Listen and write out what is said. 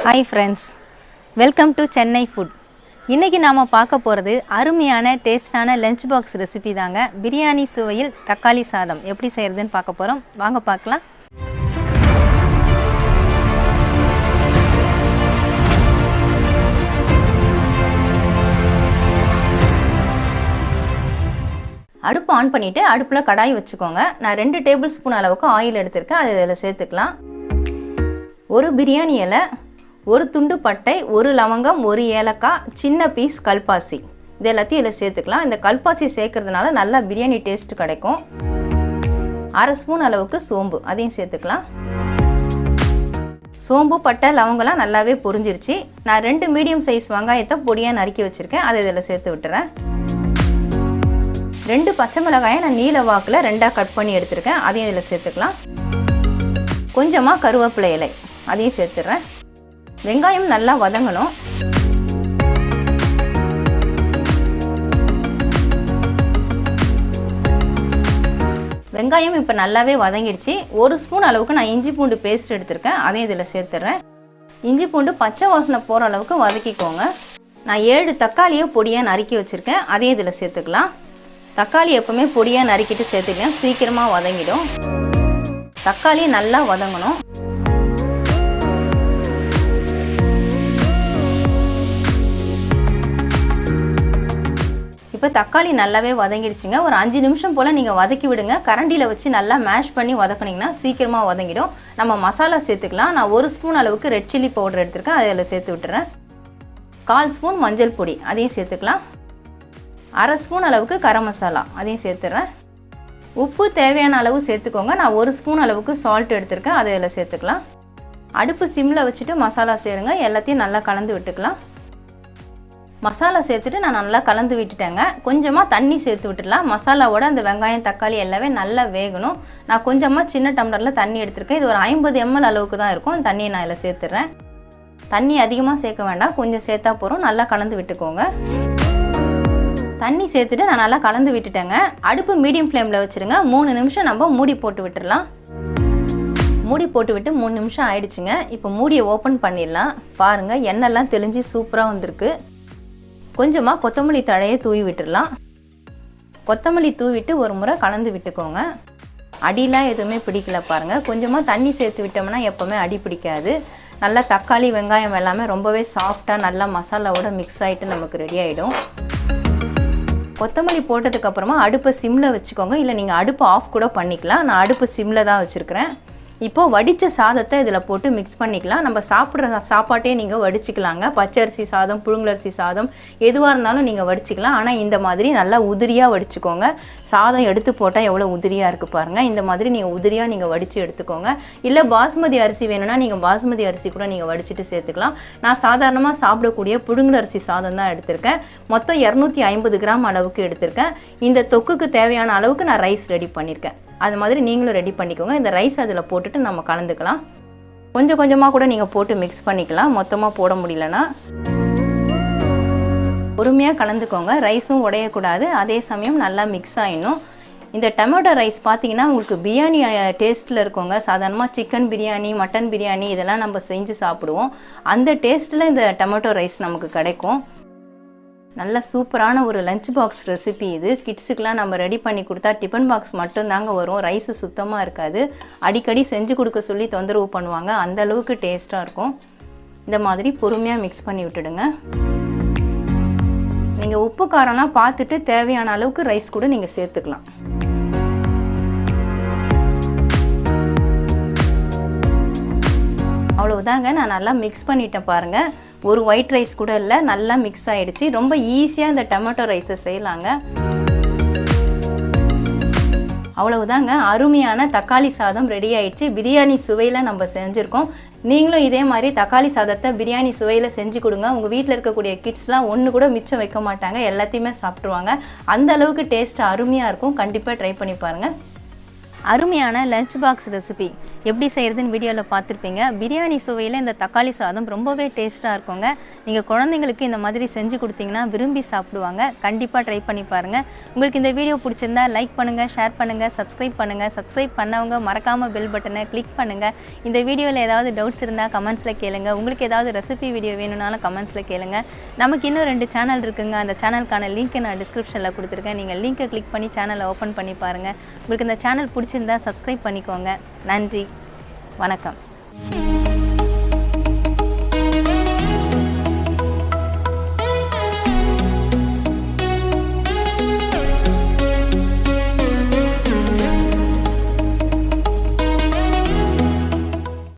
Hi friends, welcome to Chennai food. இன்னைக்கு நாம பார்க்க போறது அருமையான டேஸ்டான லஞ்ச் பாக்ஸ் ரெசிபி தாங்க. பிரியாணி சுவையில் தக்காளி சாதம் எப்படி செய்யறதுன்னு பார்க்க போறோம். வாங்க பார்க்கலாம். அடுப்பு ஆன் பண்ணிட்டு அடுப்புல கடாய் வச்சுக்கோங்க. நான் 2 டேபிள் ஸ்பூன் அளவுக்கு ஆயில் எடுத்துர்க்கேன். அதை இதல சேர்த்துக்கலாம். ஒரு பிரியாணி இலை, ஒரு துண்டு பட்டை, ஒரு லவங்கம், ஒரு ஏலக்காய், சின்ன பீஸ் கல்பாசி இது எல்லாத்தையும் இதில் சேர்த்துக்கலாம். இந்த கல்பாசி சேர்க்கறதுனால நல்லா பிரியாணி டேஸ்ட் கிடைக்கும். 1/2 ஸ்பூன் அளவுக்கு சோம்பு அதையும் சேர்த்துக்கலாம். சோம்பு பட்டை லவங்கம்லாம் நல்லாவே பொரிஞ்சிருச்சு. நான் 2 மீடியம் சைஸ் வெங்காயத்தை பொடியாக நறுக்கி வச்சுருக்கேன். அதை இதில் சேர்த்து விட்டுறேன். 2 பச்சை மிளகாயை நான் நீல வாக்கில் 2ஆக கட் பண்ணி எடுத்துருக்கேன். அதையும் இதில் சேர்த்துக்கலாம். கொஞ்சமாக கருவேப்பிலை இலை அதையும் சேர்த்துடுறேன். வெங்காயம் நல்லா வதங்கணும். வெங்காயம் இப்போ நல்லாவே வதங்கிடுச்சு. 1 ஸ்பூன் அளவுக்கு நான் இஞ்சி பூண்டு பேஸ்ட் எடுத்திருக்கேன். அதையும் இதில் சேர்த்துடுறேன். இஞ்சி பூண்டு பச்சை வாசனை போகிற அளவுக்கு வதக்கிக்கோங்க. நான் 7 தக்காளியை பொடியாக நறுக்கி வச்சுருக்கேன். அதையும் இதில் சேர்த்துக்கலாம். தக்காளி எப்போவுமே பொடியாக நறுக்கிட்டு சேர்த்துக்கலாம், சீக்கிரமாக வதங்கிடும். தக்காளி நல்லா வதங்கணும். இப்போ தக்காளி நல்லாவே வதங்கிடுச்சுங்க. ஒரு 5 நிமிஷம் போல் நீங்கள் வதக்கி விடுங்க. கரண்டியில் வச்சு நல்லா மேஷ் பண்ணி வதக்கினீங்கன்னா சீக்கிரமாக வதங்கிடும். நம்ம மசாலா சேர்த்துக்கலாம். நான் 1 ஸ்பூன் அளவுக்கு ரெட் சில்லி பவுடர் எடுத்துருக்கேன். அதில் சேர்த்து விட்டுறேன். 1/4 ஸ்பூன் மஞ்சள் பொடி அதையும் சேர்த்துக்கலாம். 1/2 ஸ்பூன் அளவுக்கு கரம் மசாலா அதையும் சேர்த்துறேன். உப்பு தேவையான அளவு சேர்த்துக்கோங்க. நான் 1 ஸ்பூன் அளவுக்கு சால்ட் எடுத்துருக்கேன். அதை இதில் சேர்த்துக்கலாம். அடுப்பு சிம்மில் வச்சுட்டு மசாலா சேருங்க. எல்லாத்தையும் நல்லா கலந்து விட்டுக்கலாம். மசாலா சேர்த்துட்டு நான் நல்லா கலந்து விட்டுட்டேங்க. கொஞ்சமாக தண்ணி சேர்த்து விட்டுடலாம். மசாலாவோட அந்த வெங்காயம் தக்காளி எல்லாமே நல்லா வேகணும். நான் கொஞ்சமாக சின்ன டம்ளரில் தண்ணி எடுத்துருக்கேன். இது ஒரு 50 ml அளவுக்கு தான் இருக்கும். தண்ணியை நான் இதில் சேர்த்துறேன். தண்ணி அதிகமாக சேர்க்க வேண்டாம், கொஞ்சம் சேர்த்தா போகிறோம். நல்லா கலந்து விட்டுக்கோங்க. தண்ணி சேர்த்துட்டு நான் நல்லா கலந்து விட்டுட்டேங்க. அடுப்பு மீடியம் ஃப்ளேமில் வச்சுருங்க. 3 நிமிஷம் நம்ம மூடி போட்டு விட்டுடலாம். மூடி போட்டு விட்டு 3 நிமிஷம் ஆயிடுச்சுங்க. இப்போ மூடியை ஓப்பன் பண்ணிடலாம். பாருங்கள், எண்ணெய்லாம் தெளிஞ்சு சூப்பராக வந்திருக்கு. கொஞ்சமாக கொத்தமல்லி தழையை தூவி விட்டுடலாம். கொத்தமல்லி தூவிட்டு ஒரு முறை கலந்து விட்டுக்கோங்க. அடிலாம் எதுவுமே பிடிக்கல பாருங்கள். கொஞ்சமாக தண்ணி சேர்த்து விட்டோம்னா எப்போவுமே அடி பிடிக்காது. நல்லா தக்காளி வெங்காயம் எல்லாமே ரொம்பவே சாஃப்டாக நல்லா மசாலாவோட மிக்ஸ் ஆகிட்டு நமக்கு ரெடி ஆகிடும். கொத்தமல்லி போட்டதுக்கப்புறமா அடுப்பை சிம்மில் வச்சுக்கோங்க. இல்லை நீங்கள் அடுப்பு ஆஃப் கூட பண்ணிக்கலாம். நான் அடுப்பு சிம்மில் தான் வச்சுருக்கிறேன். இப்போது வடித்த சாதத்தை இதில் போட்டு மிக்ஸ் பண்ணிக்கலாம். நம்ம சாப்பிட்ற சாப்பாட்டே நீங்கள் வடிச்சிக்கலாங்க. பச்சரிசி சாதம், புழுங்கலரிசி சாதம் எதுவாக இருந்தாலும் நீங்கள் வடிச்சிக்கலாம். ஆனால் இந்த மாதிரி நல்லா உதிரியாக வடிச்சுக்கோங்க. சாதம் எடுத்து போட்டால் எவ்வளோ உதிரியாக இருக்குது பாருங்கள். இந்த மாதிரி நீங்கள் உதிரியாக நீங்கள் வடித்து எடுத்துக்கோங்க. இல்லை பாஸ்மதி அரிசி வேணும்னா நீங்கள் பாஸ்மதி அரிசி கூட நீங்கள் வடிச்சிட்டு சேர்த்துக்கலாம். நான் சாதாரணமாக சாப்பிடக்கூடிய புழுங்கலரிசி சாதம் தான் எடுத்திருக்கேன். மொத்தம் 250 கிராம் அளவுக்கு எடுத்திருக்கேன். இந்த தொக்குக்கு தேவையான அளவுக்கு நான் ரைஸ் ரெடி பண்ணியிருக்கேன். அது மாதிரி நீங்களும் ரெடி பண்ணிக்கோங்க. இந்த ரைஸ் அதில் போட்டுட்டு நம்ம கலந்துக்கலாம். கொஞ்சம் கொஞ்சமாக கூட நீங்கள் போட்டு மிக்ஸ் பண்ணிக்கலாம். மொத்தமாக போட முடியலன்னா பொறுமையாக கலந்துக்கோங்க. ரைஸும் உடையக்கூடாது, அதே சமயம் நல்லா மிக்ஸ் ஆகிடணும். இந்த டொமேட்டோ ரைஸ் பார்த்தீங்கன்னா உங்களுக்கு பிரியாணி டேஸ்ட்டில் இருக்குங்க. சாதாரணமாக சிக்கன் பிரியாணி, மட்டன் பிரியாணி இதெல்லாம் நம்ம செஞ்சு சாப்பிடுவோம். அந்த டேஸ்ட்டில் இந்த டொமேட்டோ ரைஸ் நமக்கு கிடைக்கும். நல்ல சூப்பரான ஒரு லஞ்ச் பாக்ஸ் ரெசிபி இது. கிட்ஸுக்கெலாம் நம்ம ரெடி பண்ணி கொடுத்தா டிஃபன் பாக்ஸ் மட்டும்தாங்க வரும். ரைஸு சுத்தமாக இருக்காது. அடிக்கடி செஞ்சு கொடுக்க சொல்லி தொந்தரவு பண்ணுவாங்க. அந்த அளவுக்கு டேஸ்ட்டாக இருக்கும். இந்த மாதிரி பொறுமையாக மிக்ஸ் பண்ணி விட்டுடுங்க. நீங்கள் உப்பு காரம்லாம் பார்த்துட்டு தேவையான அளவுக்கு ரைஸ் கூட நீங்கள் சேர்த்துக்கலாம். அவ்வளவுதாங்க. நான் நல்லா மிக்ஸ் பண்ணிட்டேன் பாருங்கள். ஒரு ஒயிட் ரைஸ் கூட இல்லை, நல்லா மிக்ஸ் ஆகிடுச்சு. ரொம்ப ஈஸியாக இந்த டொமேட்டோ ரைஸை செய்யலாங்க. அவ்வளவுதாங்க, அருமையான தக்காளி சாதம் ரெடி ஆயிடுச்சு. பிரியாணி சுவையில் நம்ம செஞ்சுருக்கோம். நீங்களும் இதே மாதிரி தக்காளி சாதத்தை பிரியாணி சுவையில் செஞ்சு கொடுங்க. உங்கள் வீட்டில் இருக்கக்கூடிய கிட்ஸ்லாம் ஒன்று கூட மிச்சம் வைக்க மாட்டாங்க, எல்லாத்தையுமே சாப்பிட்ருவாங்க. அந்த அளவுக்கு டேஸ்ட் அருமையாக இருக்கும். கண்டிப்பாக ட்ரை பண்ணி பாருங்கள். அருமையான லஞ்ச் பாக்ஸ் ரெசிபி எப்படி செய்கிறதுன்னு வீடியோவில் பார்த்துருப்பீங்க. பிரியாணி சுவையில் இந்த தக்காளி சாதம் ரொம்பவே டேஸ்ட்டாக இருக்குங்க. நீங்கள் குழந்தைங்களுக்கு இந்த மாதிரி செஞ்சு கொடுத்தீங்கன்னா விரும்பி சாப்பிடுவாங்க. கண்டிப்பாக ட்ரை பண்ணி பாருங்கள். உங்களுக்கு இந்த வீடியோ பிடிச்சிருந்தா லைக் பண்ணுங்கள், ஷேர் பண்ணுங்கள், சப்ஸ்கிரைப் பண்ணுங்கள். சப்ஸ்கிரைப் பண்ணவங்க மறக்காமல் பெல் பட்டனை கிளிக் பண்ணுங்கள். இந்த வீடியோவில் ஏதாவது டவுட்ஸ் இருந்தால் கமெண்ட்ஸில் கேளுங்க. உங்களுக்கு ஏதாவது ரெசிபி வீடியோ வேணும்னாலும் கமெண்ட்ஸில் கேளுங்க. நமக்கு இன்னும் 2 சேனல் இருக்குங்க. அந்த சேனலுக்கான லிங்க்கை நான் டிஸ்கிரிப்ஷனில் கொடுத்துருக்கேன். நீங்கள் லிங்க்கை கிளிக் பண்ணி சேனலை ஓப்பன் பண்ணி பாருங்கள். உங்களுக்கு இந்த சேனல் பிடிச்சிருந்தா சப்ஸ்கிரைப் பண்ணிக்கோங்க. நன்றி, வணக்கம்.